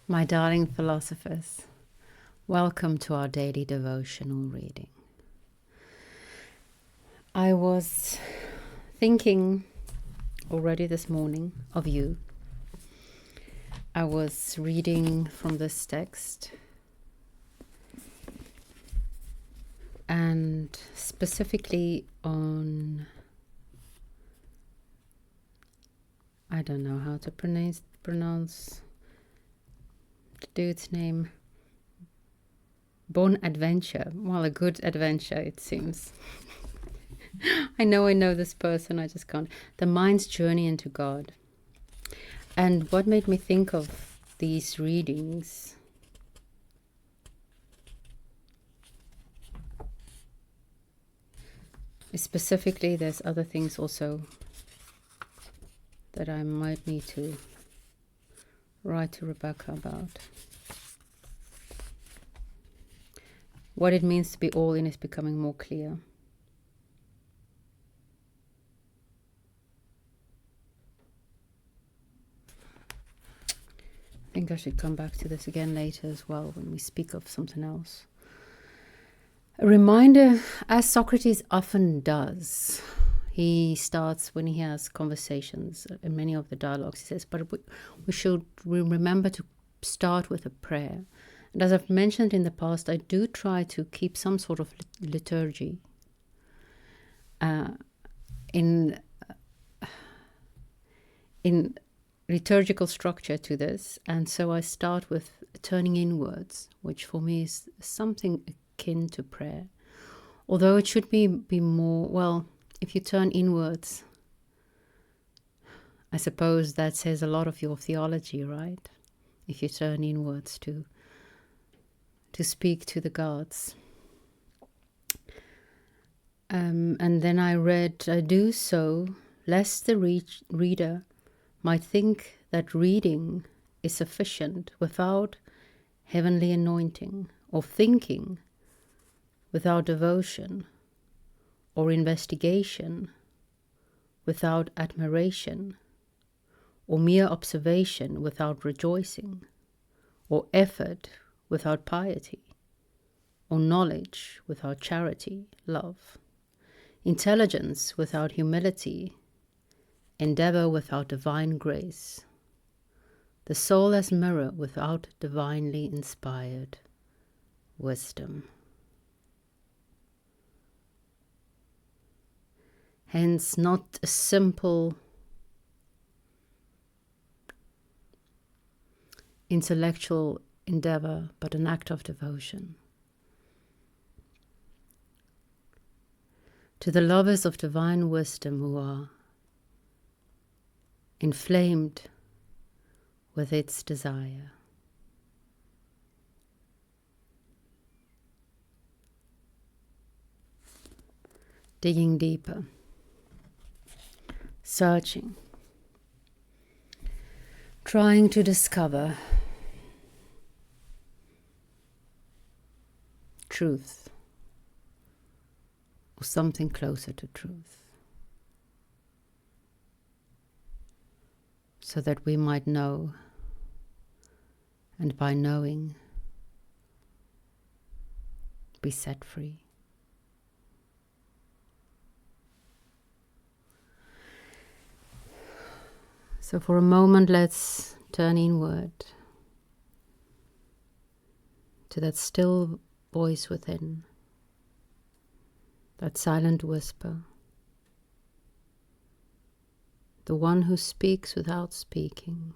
My darling philosophers, welcome to our daily devotional reading. I was thinking already this morning of you. I was reading from this text and specifically on, I don't know how to pronounce the dude's name. Bonadventure. Well, a good adventure, it seems. I know this person, I just can't. The mind's journey into God. And what made me think of these readings is specifically, there's other things also that I might need to write to Rebecca about. What it means to be all in is becoming more clear. I think I should come back to this again later as well when we speak of something else. A reminder, as Socrates often does, he starts when he has conversations in many of the dialogues. He says, but we should remember to start with a prayer. And as I've mentioned in the past, I do try to keep some sort of liturgy in liturgical structure to this. And so I start with turning inwards, which for me is something akin to prayer. Although it should be more, well, if you turn inwards, I suppose that says a lot of your theology, right? If you turn inwards to speak to the gods. And then I do so lest the reader might think that reading is sufficient without heavenly anointing, or thinking without devotion, or investigation without admiration, or mere observation without rejoicing, or effort without piety, or knowledge without charity, love, intelligence without humility, endeavor without divine grace, the soul as mirror without divinely inspired wisdom. Hence, not a simple intellectual endeavor, but an act of devotion. To the lovers of divine wisdom who are inflamed with its desire. Digging deeper, searching, trying to discover truth, or something closer to truth, so that we might know, and by knowing, be set free. So for a moment, let's turn inward to that still voice within, that silent whisper, the one who speaks without speaking.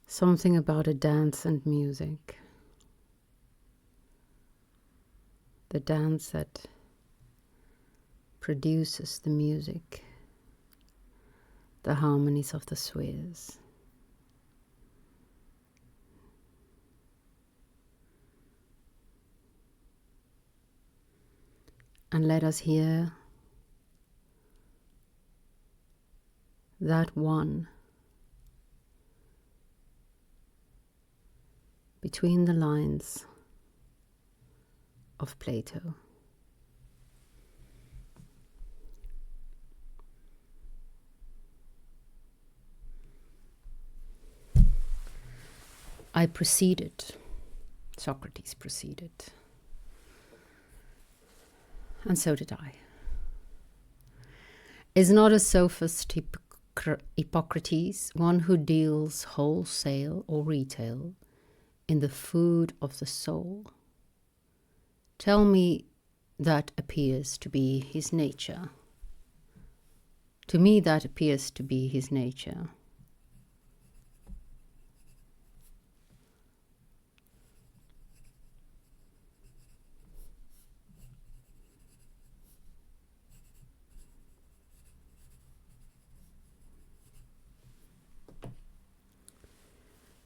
Something about a dance and music. The dance that produces the music, the harmonies of the spheres. And let us hear that one between the lines of Plato. I proceeded, Socrates proceeded, and so did I. Is not a sophist Hippocrates one who deals wholesale or retail in the food of the soul? Tell me that appears to be his nature. To me that appears to be his nature.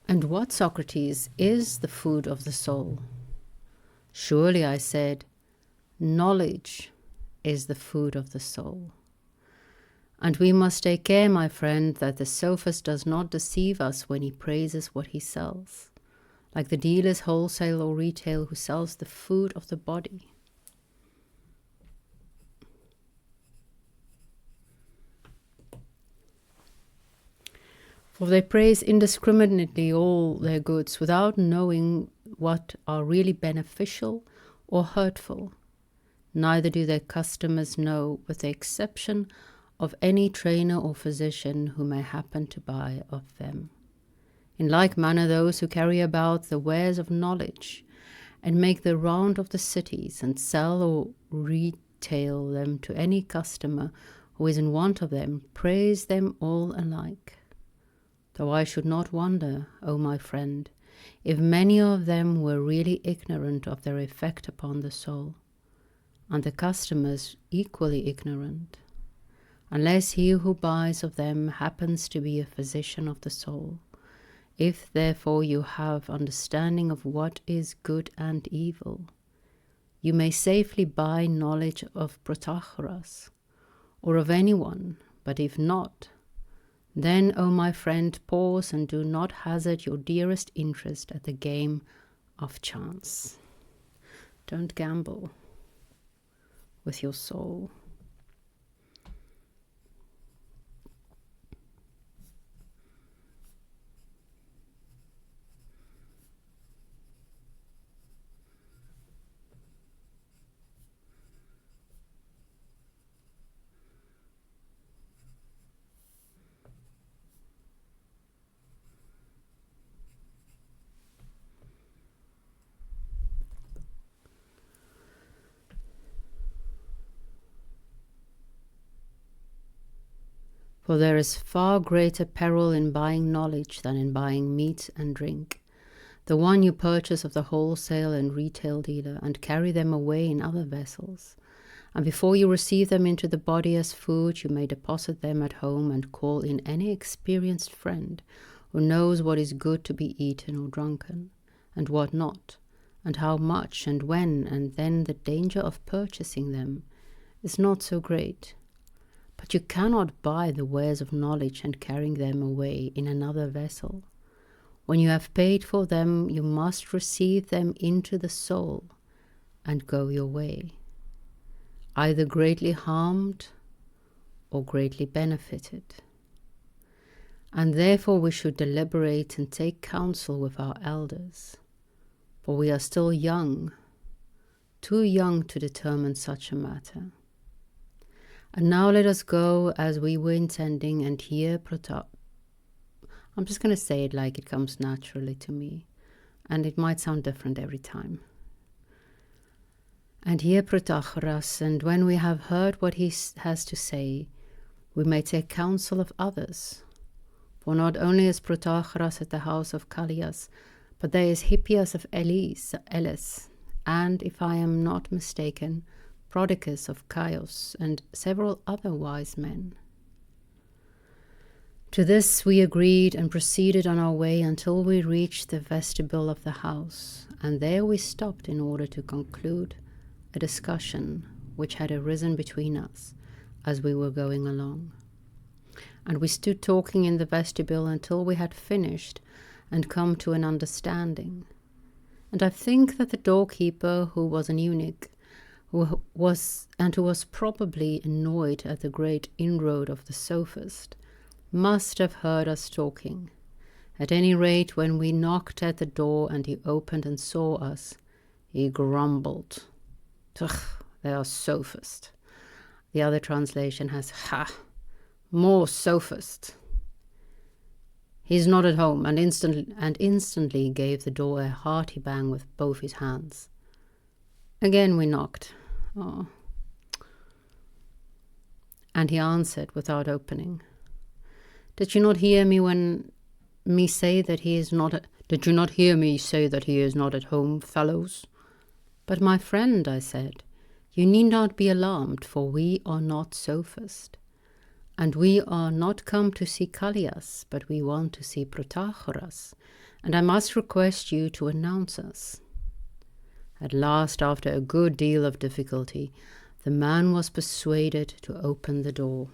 And what, Socrates, is the food of the soul? Surely, I said, knowledge is the food of the soul. And we must take care, my friend, that the sophist does not deceive us when he praises what he sells, like the dealers wholesale or retail who sells the food of the body. For they praise indiscriminately all their goods without knowing what are really beneficial or hurtful. Neither do their customers know, with the exception of any trainer or physician who may happen to buy of them. In like manner, those who carry about the wares of knowledge and make the round of the cities and sell or retail them to any customer who is in want of them, praise them all alike. Though I should not wonder, O my friend, if many of them were really ignorant of their effect upon the soul, and the customers equally ignorant, unless he who buys of them happens to be a physician of the soul. If therefore you have understanding of what is good and evil, you may safely buy knowledge of Protagoras, or of anyone, but if not, then, O my friend, pause and do not hazard your dearest interest at the game of chance. Don't gamble with your soul. For there is far greater peril in buying knowledge than in buying meat and drink. The one you purchase of the wholesale and retail dealer, and carry them away in other vessels. And before you receive them into the body as food, you may deposit them at home and call in any experienced friend who knows what is good to be eaten or drunken, and what not, and how much and when, and then the danger of purchasing them is not so great. But you cannot buy the wares of knowledge and carrying them away in another vessel. When you have paid for them, you must receive them into the soul and go your way, either greatly harmed or greatly benefited. And therefore we should deliberate and take counsel with our elders, for we are still young, too young to determine such a matter. And now let us go as we were intending and hear I'm just going to say it like it comes naturally to me, and it might sound different every time. And hear Protagoras, and when we have heard what he has to say, we may take counsel of others. For not only is Protagoras at the house of Callias, but there is Hippias of Elis, and, if I am not mistaken, Prodicus of Chios, and several other wise men. To this we agreed and proceeded on our way until we reached the vestibule of the house, and there we stopped in order to conclude a discussion which had arisen between us as we were going along. And we stood talking in the vestibule until we had finished and come to an understanding. And I think that the doorkeeper, who was an eunuch, who was probably annoyed at the great inroad of the sophist, must have heard us talking. At any rate, when we knocked at the door and he opened and saw us, he grumbled, "Ugh, they are sophist." The other translation has, "Ha, more sophist." He's not at home, and instantly gave the door a hearty bang with both his hands. Again we knocked. Oh. And he answered without opening. Did you not hear me say that he is not at home, fellows? But my friend, I said, you need not be alarmed, for we are not sophist. And we are not come to see Callias, but we want to see Protagoras, and I must request you to announce us. At last, after a good deal of difficulty, the man was persuaded to open the door.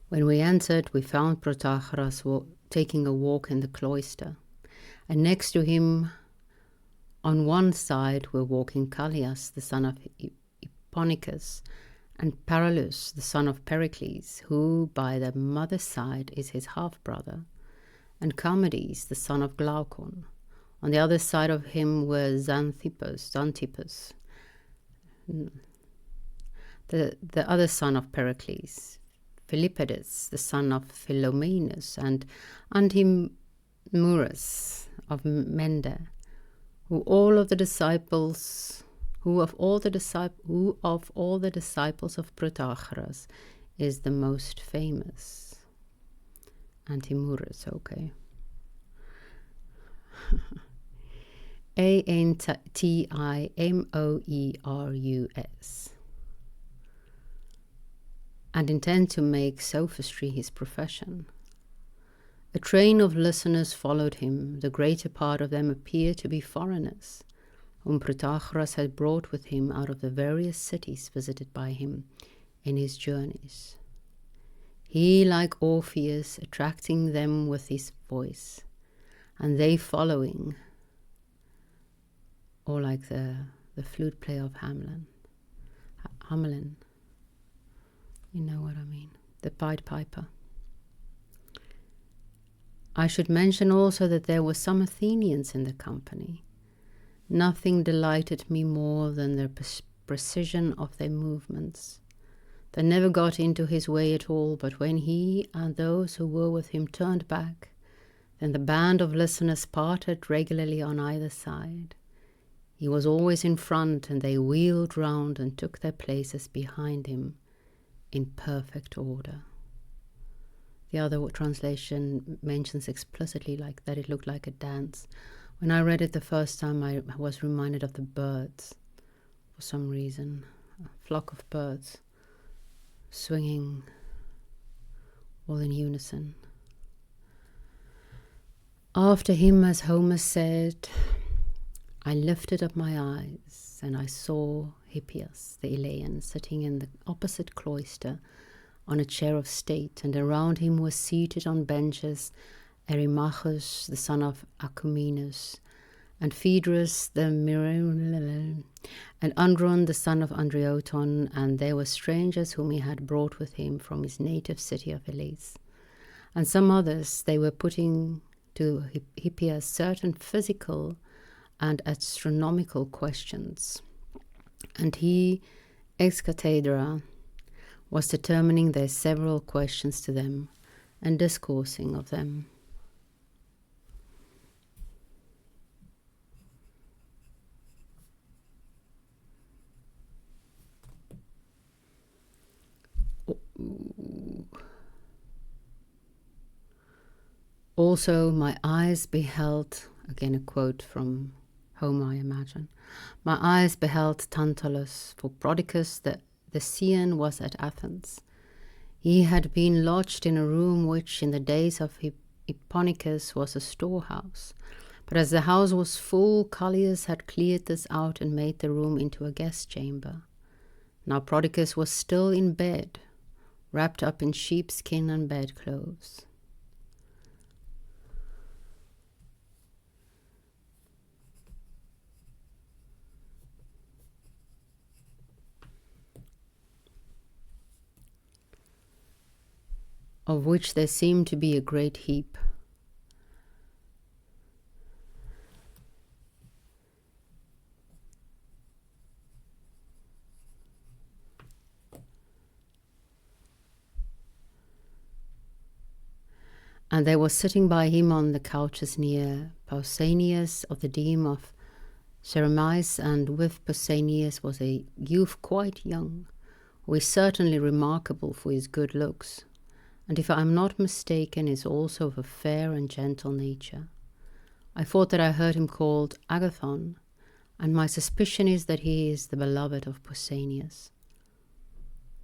When we entered, we found Protagoras taking a walk in the cloister, and next to him, on one side, were walking Callias, the son of Hipponicus, and Paralus, the son of Pericles, who by the mother's side is his half-brother, and Charmides, the son of Glaucon. On the other side of him were Xanthippus, the other son of Pericles, Philippides, the son of Philomenus, and Antimurus of Mende, who of all the disciples of Protagoras is the most famous. Antimurus, okay. Antimoerus. And intend to make sophistry his profession. A train of listeners followed him. The greater part of them appeared to be foreigners, whom Protagoras had brought with him out of the various cities visited by him in his journeys. He, like Orpheus, attracting them with his voice, and they following, or like the flute player of Hamelin. You know what I mean, the Pied Piper. I should mention also that there were some Athenians in the company. Nothing delighted me more than their precision of their movements. They never got into his way at all, but when he and those who were with him turned back, then the band of listeners parted regularly on either side. He was always in front, and they wheeled round and took their places behind him, in perfect order. The other translation mentions explicitly like that it looked like a dance. When I read it the first time, I was reminded of the birds for some reason. A flock of birds swinging all in unison. After him, as Homer said, I lifted up my eyes and I saw Hippias, the Elean, sitting in the opposite cloister on a chair of state, and around him was seated on benches Erimachus, the son of Acumenus, and Phaedrus the Myrmidon, and Andron, the son of Andreoton, and there were strangers whom he had brought with him from his native city of Elis. And some others, they were putting to Hippias certain physical and astronomical questions. And he, ex cathedra, was determining their several questions to them and discoursing of them. Also my eyes beheld, again a quote from Homer, I imagine. My eyes beheld Tantalus, for Prodicus, the the Scian was at Athens. He had been lodged in a room which, in the days of Hipponicus, was a storehouse. But as the house was full, Callias had cleared this out and made the room into a guest chamber. Now Prodicus was still in bed, wrapped up in sheepskin and bedclothes. Of which there seemed to be a great heap. And there was sitting by him on the couches near Pausanias of the deme of Ceremis, and with Pausanias was a youth quite young, who is certainly remarkable for his good looks, and if I am not mistaken is also of a fair and gentle nature. I thought that I heard him called Agathon, and my suspicion is that he is the beloved of Pausanias.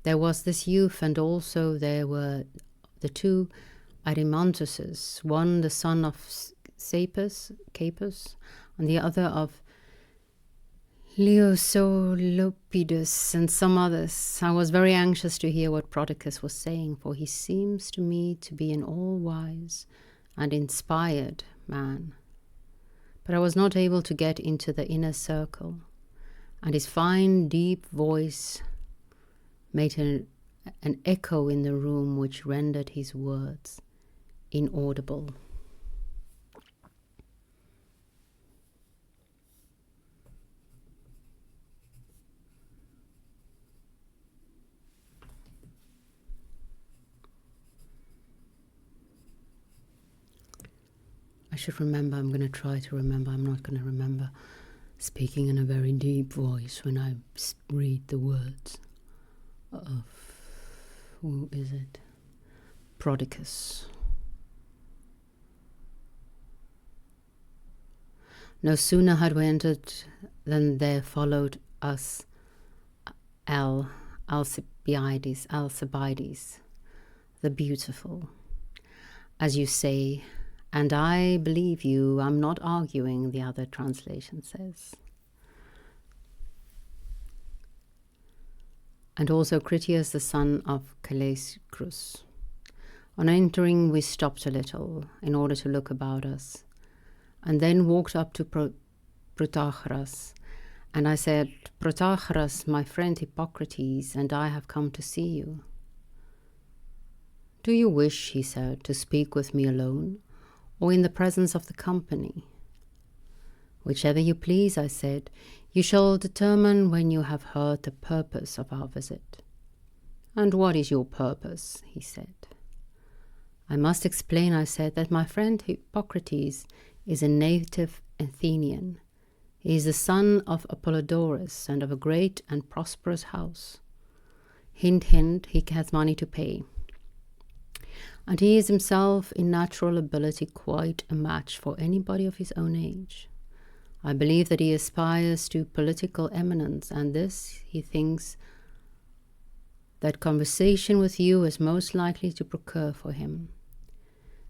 There was this youth, and also there were the two Arimantuses, one the son of Capus, and the other of Leosolopidas, and some others. I was very anxious to hear what Prodicus was saying, for he seems to me to be an all-wise and inspired man. But I was not able to get into the inner circle, and his fine, deep voice made an echo in the room which rendered his words inaudible. I should remember, I'm going to try to remember, I'm not going to remember speaking in a very deep voice when I read the words of, who is it? Prodicus. No sooner had we entered than there followed us Alcibiades, the beautiful. As you say, and I believe you, I'm not arguing, the other translation says. And also Critias, the son of Calascrus. On entering, we stopped a little in order to look about us, and then walked up to Protagoras. And I said, Protagoras, my friend Hippocrates, and I have come to see you. Do you wish, he said, to speak with me alone, or in the presence of the company? Whichever you please, I said. You shall determine when you have heard the purpose of our visit. And what is your purpose? He said. I must explain, I said, that my friend Hippocrates is a native Athenian. He is the son of Apollodorus and of a great and prosperous house. Hint, hint, he has money to pay. And he is himself in natural ability quite a match for anybody of his own age. I believe that he aspires to political eminence, and this, he thinks, that conversation with you is most likely to procure for him.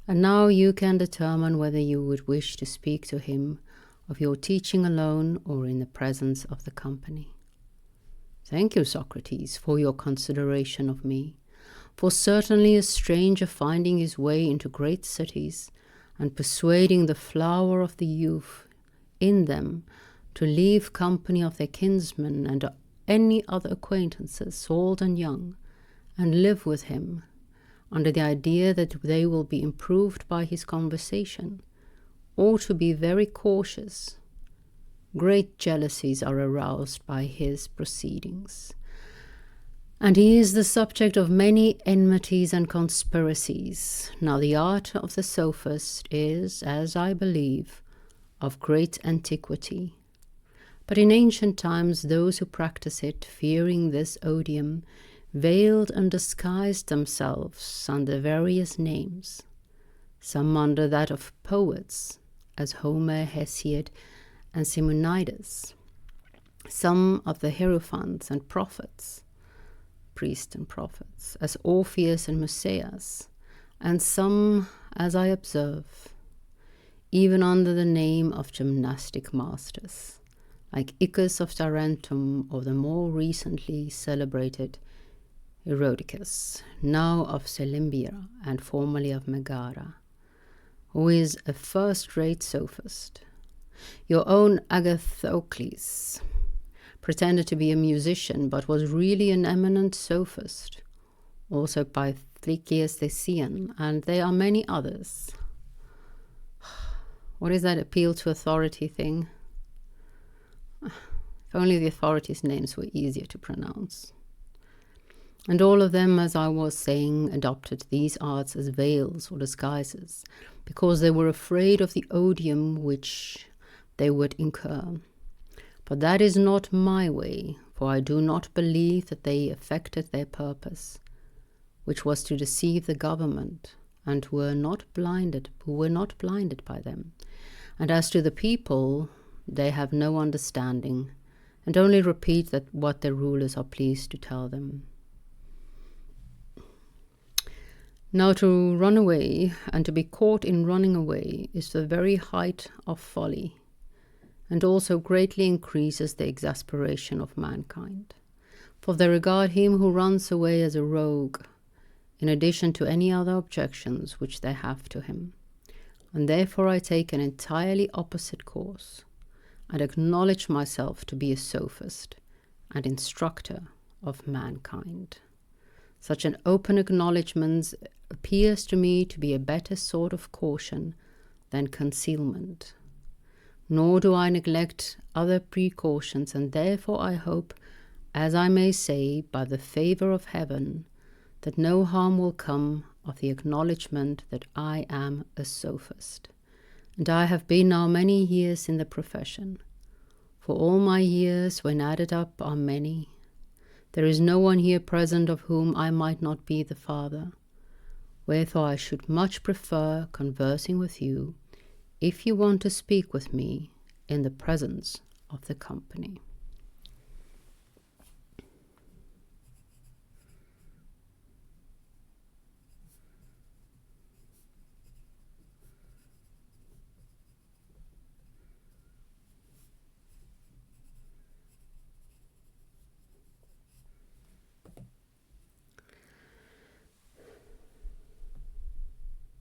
And now you can determine whether you would wish to speak to him of your teaching alone or in the presence of the company. Thank you, Socrates, for your consideration of me. For certainly a stranger finding his way into great cities and persuading the flower of the youth in them to leave company of their kinsmen and any other acquaintances, old and young, and live with him, under the idea that they will be improved by his conversation, ought to be very cautious. Great jealousies are aroused by his proceedings, and he is the subject of many enmities and conspiracies. Now the art of the sophist is, as I believe, of great antiquity. But in ancient times those who practice it, fearing this odium, veiled and disguised themselves under various names, some under that of poets, as Homer, Hesiod, and Simonides, some of the hierophants and prophets, priests and prophets, as Orpheus and Musaeus, and some, as I observe, even under the name of gymnastic masters, like Icus of Tarentum or the more recently celebrated Erodicus, now of Selymbia and formerly of Megara, who is a first-rate sophist. Your own Agathocles pretended to be a musician, but was really an eminent sophist. Also Pythias the Cean, and there are many others. What is that appeal to authority thing? If only the authorities' names were easier to pronounce. And all of them, as I was saying, adopted these arts as veils or disguises, because they were afraid of the odium which they would incur. But that is not my way, for I do not believe that they effected their purpose, which was to deceive the government, and who were not blinded by them. And as to the people, they have no understanding, and only repeat that what their rulers are pleased to tell them. Now to run away, and to be caught in running away, is the very height of folly, and also greatly increases the exasperation of mankind. For they regard him who runs away as a rogue, in addition to any other objections which they have to him. And therefore I take an entirely opposite course, and acknowledge myself to be a sophist and instructor of mankind. Such an open acknowledgment appears to me to be a better sort of caution than concealment. Nor do I neglect other precautions, and therefore I hope, as I may say, by the favour of heaven, that no harm will come of the acknowledgment that I am a sophist. And I have been now many years in the profession. For all my years, when added up, are many. There is no one here present of whom I might not be the father. Wherefore I should much prefer conversing with you, if you want to speak with me, in the presence of the company.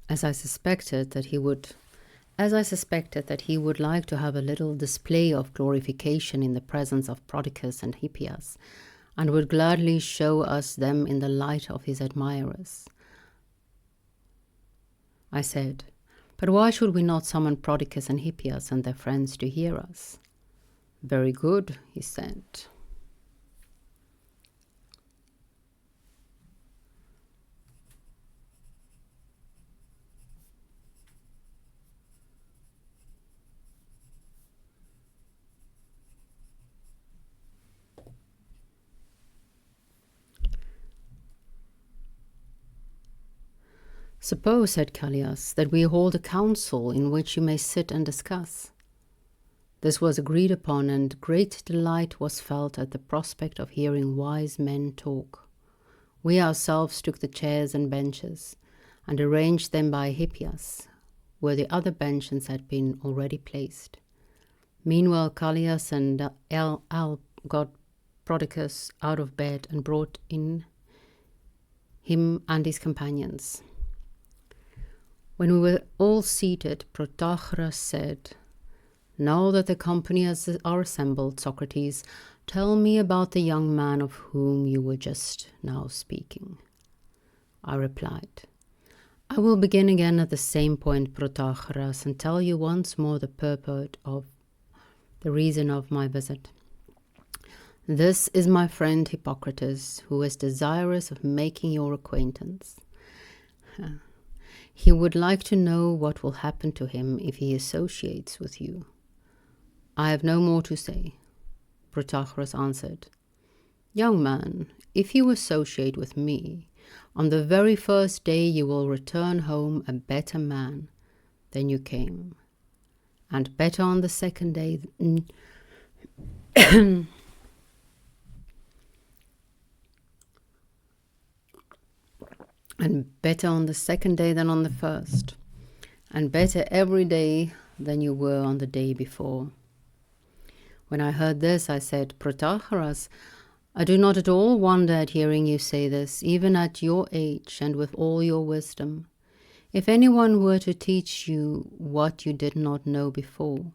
As I suspected that he would like to have a little display of glorification in the presence of Prodicus and Hippias, and would gladly show us them in the light of his admirers, I said, but why should we not summon Prodicus and Hippias and their friends to hear us? Very good, he said. Suppose, said Callias, that we hold a council in which you may sit and discuss. This was agreed upon, and great delight was felt at the prospect of hearing wise men talk. We ourselves took the chairs and benches, and arranged them by Hippias, where the other benches had been already placed. Meanwhile Callias and Al got Prodicus out of bed and brought in him and his companions. When we were all seated, Protagoras said, Now that the company are assembled, Socrates, tell me about the young man of whom you were just now speaking. I replied, I will begin again at the same point, Protagoras, and tell you once more the purport of the reason of my visit. This is my friend Hippocrates, who is desirous of making your acquaintance. He would like to know what will happen to him if he associates with you. I have no more to say. Protagoras answered, Young man, if you associate with me, on the very first day you will return home a better man than you came, and better on the second day and better on the second day than on the first, and better every day than you were on the day before. When I heard this, I said, Protagoras, I do not at all wonder at hearing you say this, even at your age and with all your wisdom. If anyone were to teach you what you did not know before,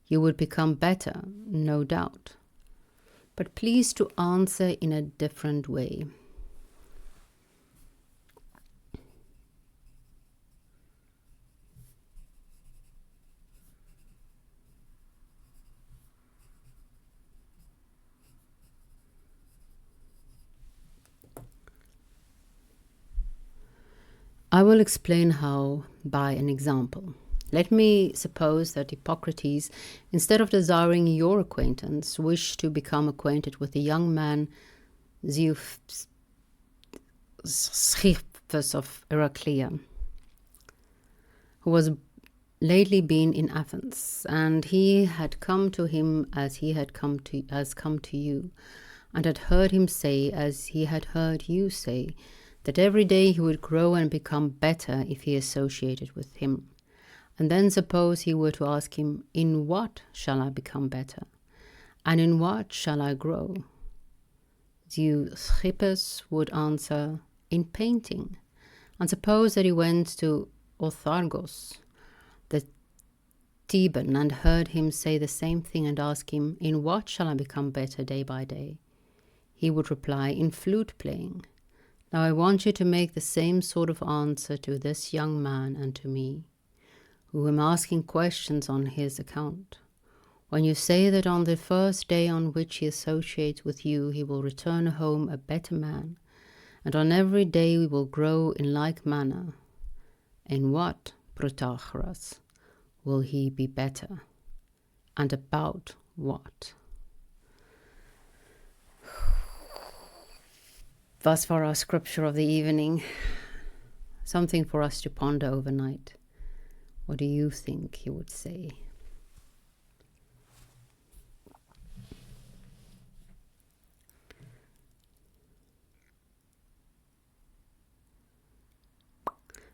you would become better, no doubt. But please to answer in a different way. I will explain how by an example. Let me suppose that Hippocrates, instead of desiring your acquaintance, wished to become acquainted with the young man Xerxes of Heraclea, who was lately been in Athens, and he had come to him as he had come to you, and had heard him say, as he had heard you say, that every day he would grow and become better if he associated with him. And then suppose he were to ask him, in what shall I become better? And in what shall I grow? Xerxes would answer, in painting. And suppose that he went to Othargos, the Theban, and heard him say the same thing and ask him, in what shall I become better day by day? He would reply, in flute playing. Now I want you to make the same sort of answer to this young man and to me, who am asking questions on his account. When you say that on the first day on which he associates with you, he will return home a better man, and on every day we will grow in like manner, in what, Protagoras, will he be better, and about what? Thus far our scripture of the evening, something for us to ponder overnight. What do you think he would say?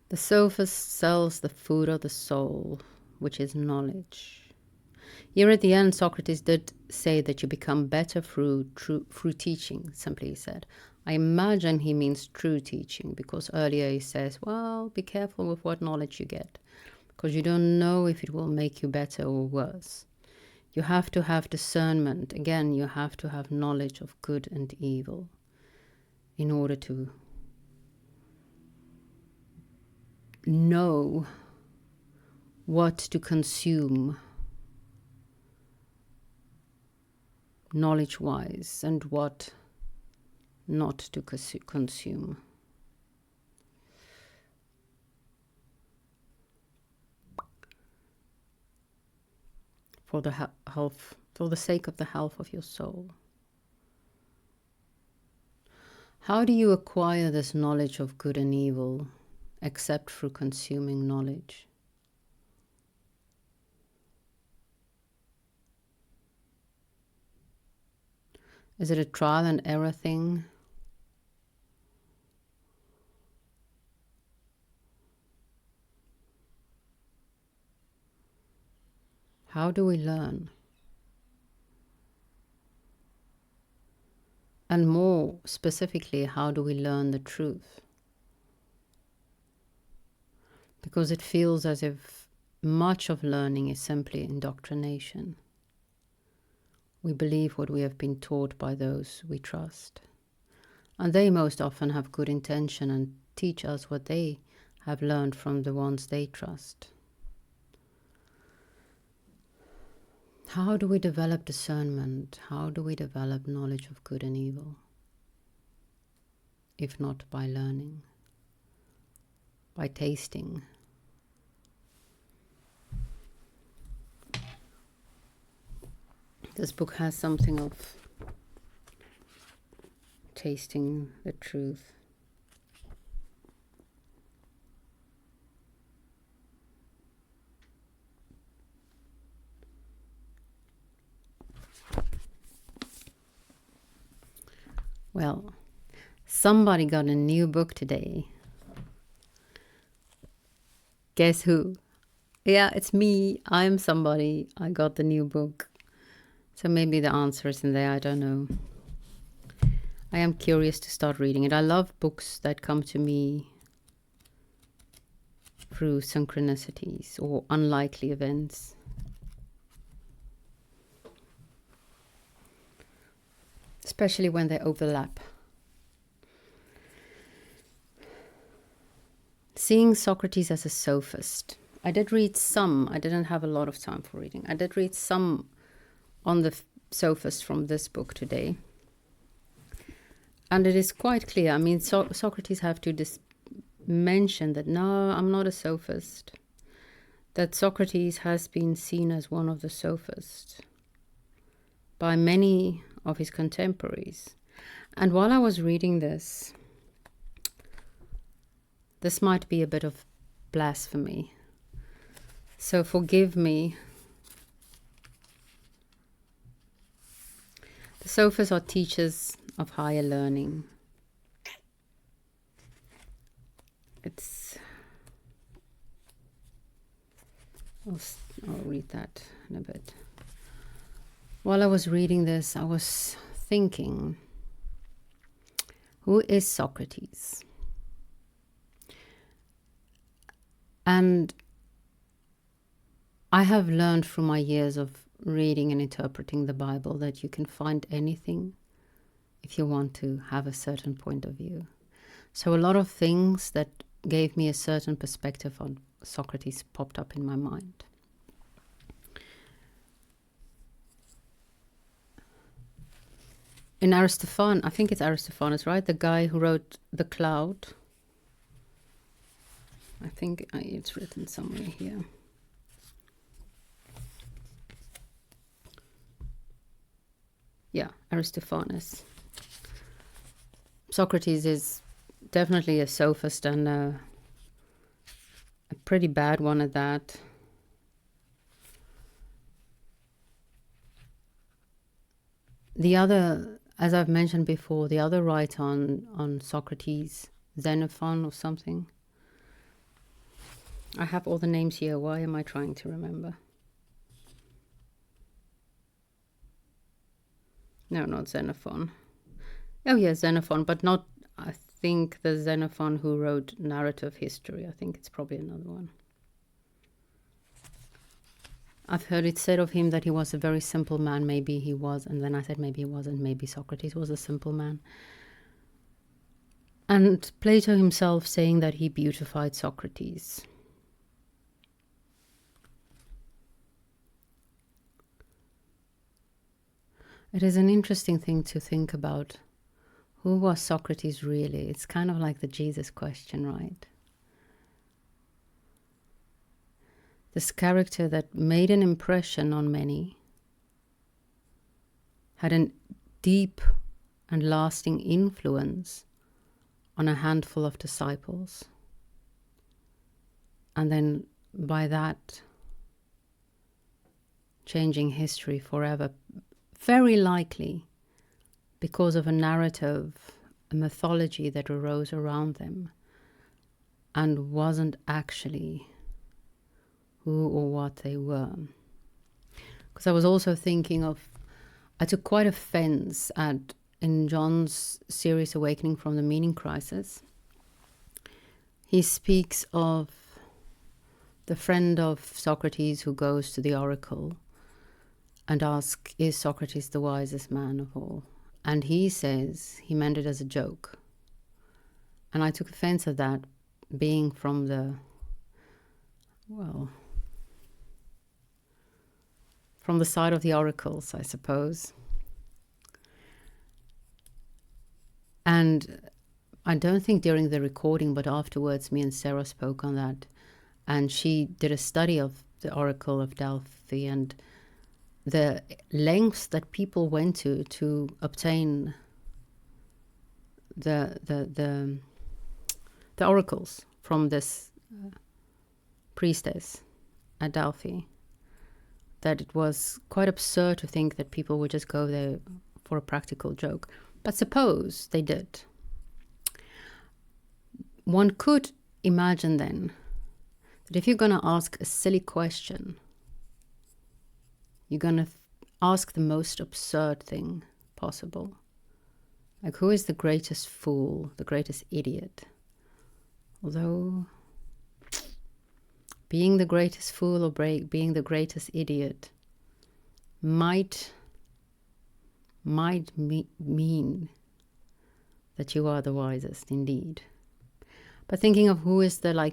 The sophist sells the food of the soul, which is knowledge. Here at the end, Socrates did say that you become better through teaching, simply he said. I imagine he means true teaching, because earlier he says, well, be careful with what knowledge you get, because you don't know if it will make you better or worse. You have to have discernment. Again, you have to have knowledge of good and evil in order to know what to consume knowledge-wise and what not to consume. For the health, for the sake of the health of your soul. How do you acquire this knowledge of good and evil, except through consuming knowledge? Is it a trial and error thing? How do we learn? And more specifically, how do we learn the truth? Because it feels as if much of learning is simply indoctrination. We believe what we have been taught by those we trust. And they most often have good intention and teach us what they have learned from the ones they trust. How do we develop discernment? How do we develop knowledge of good and evil? If not by learning, by tasting. This book has something of tasting the truth. Well, somebody got a new book today Guess who? Yeah, it's me. I'm somebody. I got the new book. So maybe the answer is in there. I don't know. I am curious to start reading it. I love books that come to me through synchronicities or unlikely events. Especially when they overlap. Seeing Socrates as a sophist. I did read some. I didn't have a lot of time for reading. I did read some on the sophist from this book today. And it is quite clear. I mean, Socrates have to mention that, no, I'm not a sophist. That Socrates has been seen as one of the sophists by many of his contemporaries. And while I was reading this might be a bit of blasphemy. So forgive me. The sophists are teachers of higher learning. I'll read that in a bit. While I was reading this, I was thinking, who is Socrates? And I have learned through my years of reading and interpreting the Bible that you can find anything if you want to have a certain point of view. So a lot of things that gave me a certain perspective on Socrates popped up in my mind. In Aristophanes, I think it's Aristophanes, right? The guy who wrote The Cloud. I think it's written somewhere here. Yeah, Aristophanes. Socrates is definitely a sophist and a pretty bad one at that. The other, as I've mentioned before, the other writer on Socrates, Xenophon or something. I have all the names here. Why am I trying to remember? No, not Xenophon. Oh yeah, Xenophon, but not, I think, the Xenophon who wrote narrative history. I think it's probably another one. I've heard it said of him that he was a very simple man. Maybe he was, and then I said maybe he wasn't. Maybe Socrates was a simple man. And Plato himself saying that he beautified Socrates. It is an interesting thing to think about. Who was Socrates really? It's kind of like the Jesus question, right? This character that made an impression on many, had a deep and lasting influence on a handful of disciples. And then by that, changing history forever. Very likely because of a narrative, a mythology that arose around them and wasn't actually who or what they were. Because I was also thinking of, I took quite offense at, in John's series Awakening from the Meaning Crisis, he speaks of the friend of Socrates who goes to the oracle and asks, is Socrates the wisest man of all? And he says he meant it as a joke. And I took offense at that, being from the, well, from the side of the oracles, I suppose. And I don't think during the recording, but afterwards, me and Sarah spoke on that. And she did a study of the Oracle of Delphi and the lengths that people went to obtain the oracles from this priestess at Delphi. That it was quite absurd to think that people would just go there for a practical joke. But suppose they did. One could imagine then that if you're going to ask a silly question, you're going to ask the most absurd thing possible. Like, who is the greatest fool, the greatest idiot? Although being the greatest fool or being the greatest idiot might mean that you are the wisest indeed. But thinking of who is the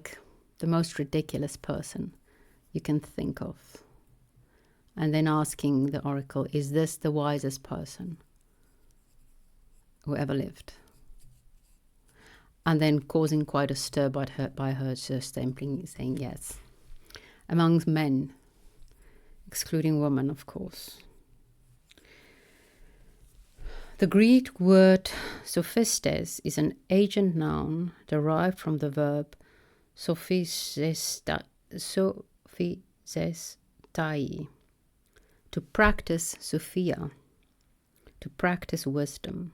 most ridiculous person you can think of, and then asking the oracle, is this the wisest person who ever lived? And then causing quite a stir by her just simply saying yes. Amongst men, excluding women, of course. The Greek word sophistes is an agent noun derived from the verb sophizestai, to practice Sophia, to practice wisdom.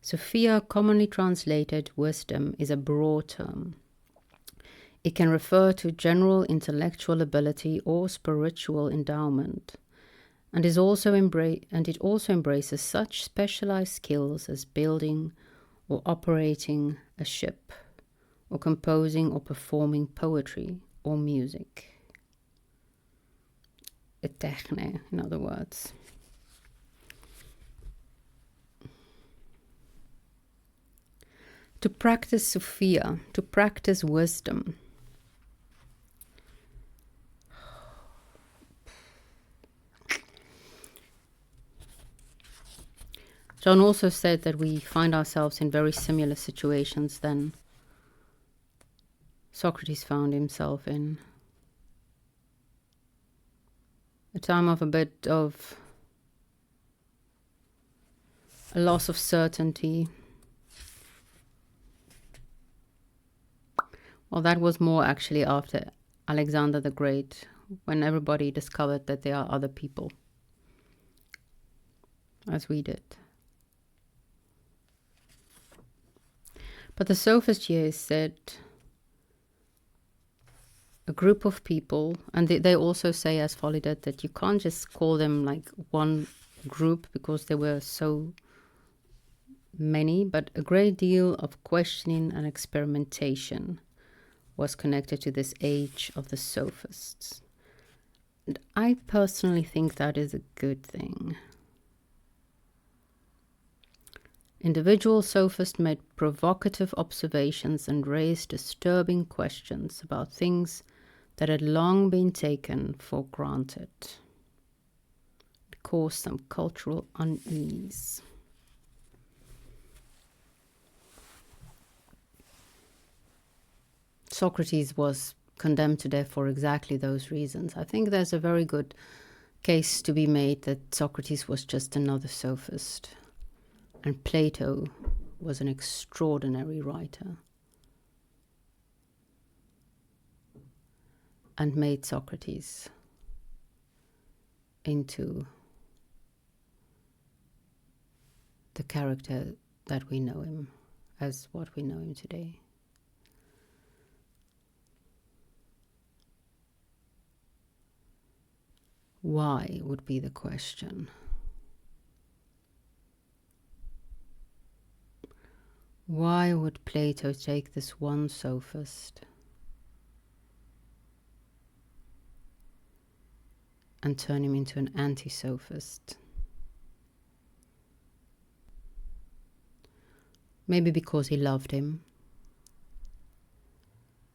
Sophia, commonly translated wisdom, is a broad term. It can refer to general intellectual ability or spiritual endowment, and it also embraces such specialized skills as building or operating a ship, or composing or performing poetry or music. Techne, in other words. To practice Sophia, to practice wisdom. John also said that we find ourselves in very similar situations than Socrates found himself in. A time of a bit of a loss of certainty. Well, that was more actually after Alexander the Great, when everybody discovered that there are other people, as we did. But the sophist here said a group of people, and they also say, as Folly did, that you can't just call them like one group because there were so many, but a great deal of questioning and experimentation was connected to this age of the sophists. And I personally think that is a good thing. Individual sophists made provocative observations and raised disturbing questions about things that had long been taken for granted. It caused some cultural unease. Socrates was condemned to death for exactly those reasons. I think there's a very good case to be made that Socrates was just another sophist. And Plato was an extraordinary writer and made Socrates into the character that we know him as, what we know him today. Why would be the question. Why would Plato take this one sophist and turn him into an anti-sophist? Maybe because he loved him.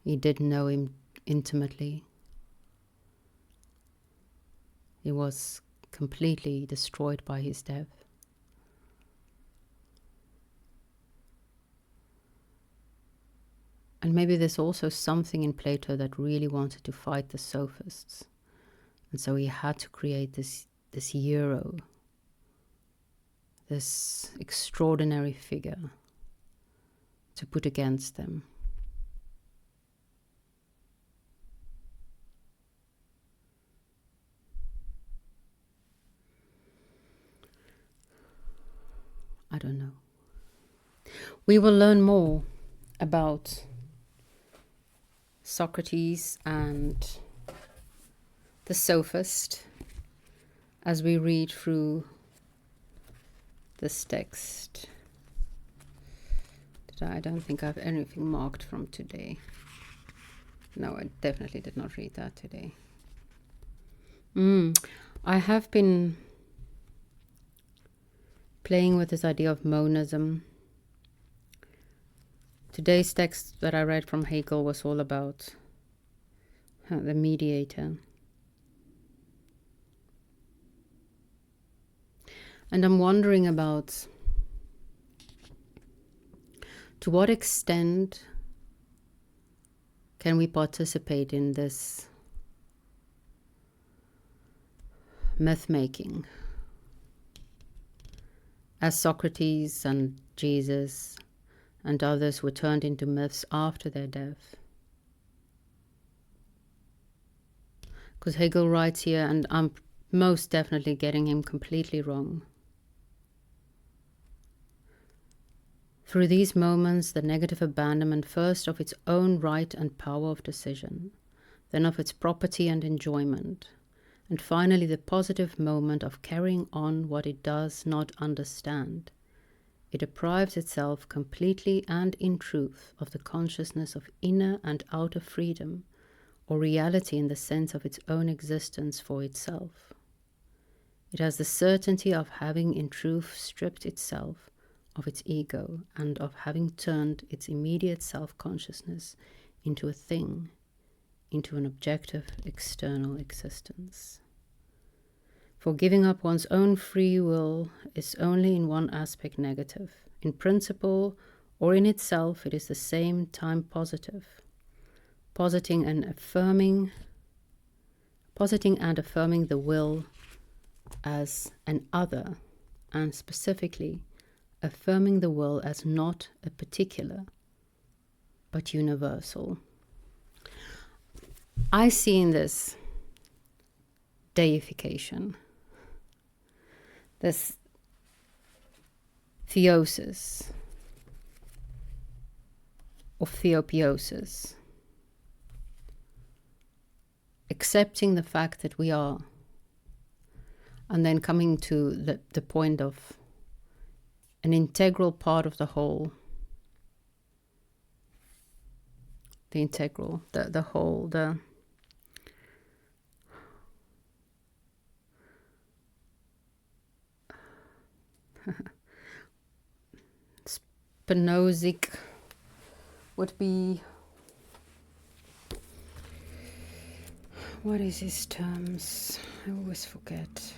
He did know him intimately. He was completely destroyed by his death. And maybe there's also something in Plato that really wanted to fight the sophists. And so he had to create this hero, this extraordinary figure to put against them. I don't know. We will learn more about Socrates and the sophist as we read through this text. I don't think I have anything marked from today. No, I definitely did not read that today. I have been playing with this idea of monism. Today's text that I read from Hegel was all about the mediator. And I'm wondering about to what extent can we participate in this myth making as Socrates and Jesus and others were turned into myths after their death. Because Hegel writes here, and I'm most definitely getting him completely wrong. Through these moments, the negative abandonment first of its own right and power of decision, then of its property and enjoyment, and finally the positive moment of carrying on what it does not understand. It deprives itself completely and in truth of the consciousness of inner and outer freedom, or reality in the sense of its own existence for itself. It has the certainty of having in truth stripped itself of its ego and of having turned its immediate self-consciousness into a thing, into an objective external existence. For giving up one's own free will is only in one aspect negative. In principle or in itself, it is the same time positive, positing and affirming the will as an other, and specifically affirming the will as not a particular, but universal. I see in this deification, this theosis or theopiosis, accepting the fact that we are, and then coming to the point of an integral part of the whole, the whole, Spinozic would be, what is his terms? I always forget.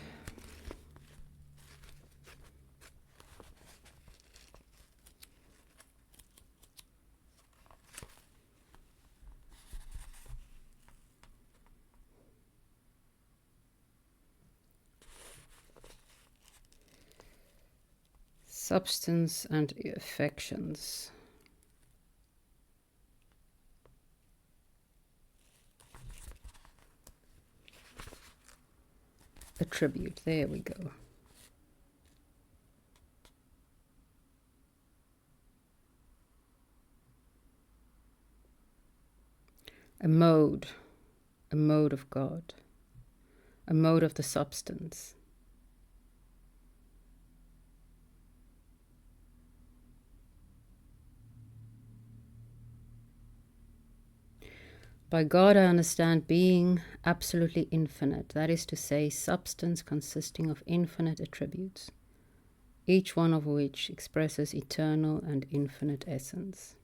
Substance and affections. Attribute, there we go. A mode of God, a mode of the substance. By God, I understand being absolutely infinite, that is to say, substance consisting of infinite attributes, each one of which expresses eternal and infinite essence.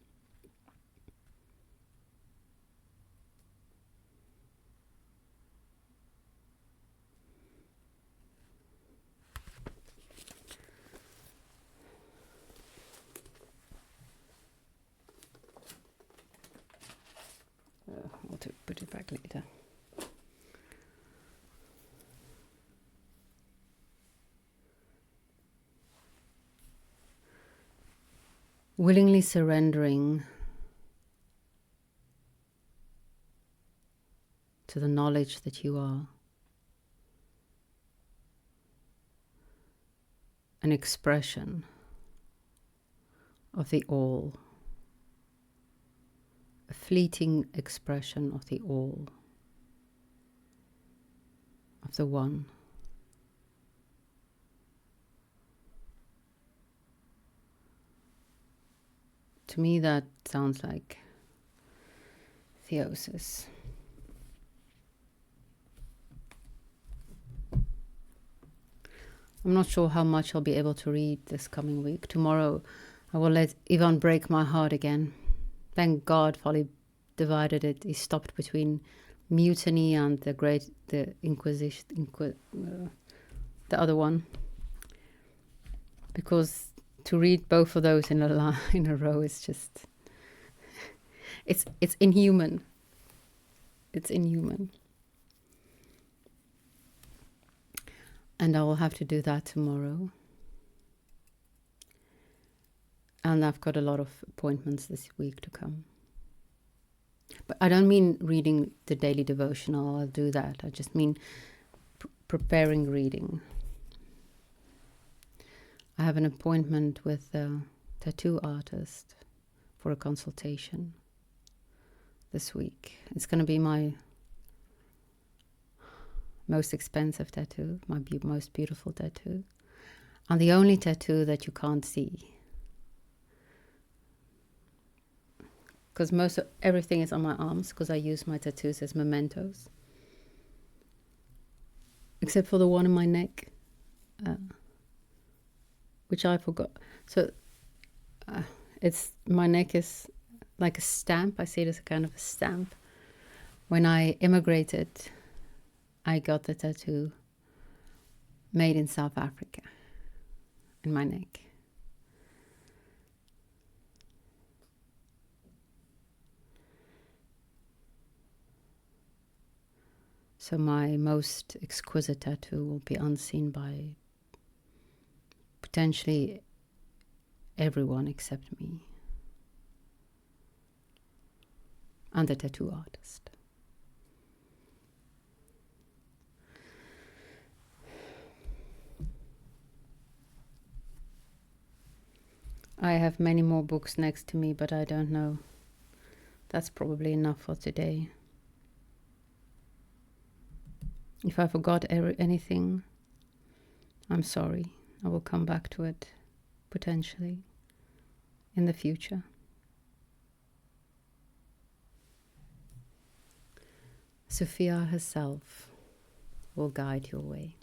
I'll put it back later. Willingly surrendering to the knowledge that you are an expression of the all, a fleeting expression of the all, of the one. To me, that sounds like theosis. I'm not sure how much I'll be able to read this coming week. Tomorrow, I will let Ivan break my heart again. Thank God Folly divided it. He stopped between mutiny and the Inquisition, the other one. Because to read both of those in a row is just, it's inhuman. It's inhuman. And I will have to do that tomorrow. And I've got a lot of appointments this week to come. But I don't mean reading the daily devotional. I'll do that. I just mean preparing reading. I have an appointment with a tattoo artist for a consultation this week. It's going to be my most expensive tattoo, my most beautiful tattoo, and the only tattoo that you can't see. Because most of everything is on my arms, because I use my tattoos as mementos. Except for the one in my neck, which I forgot. So my neck is like a stamp. I see it as a kind of a stamp. When I immigrated, I got the tattoo made in South Africa in my neck. So my most exquisite tattoo will be unseen by potentially everyone except me and the tattoo artist. I have many more books next to me, but I don't know. That's probably enough for today. If I forgot anything, I'm sorry. I will come back to it, potentially, in the future. Sophia herself will guide your way.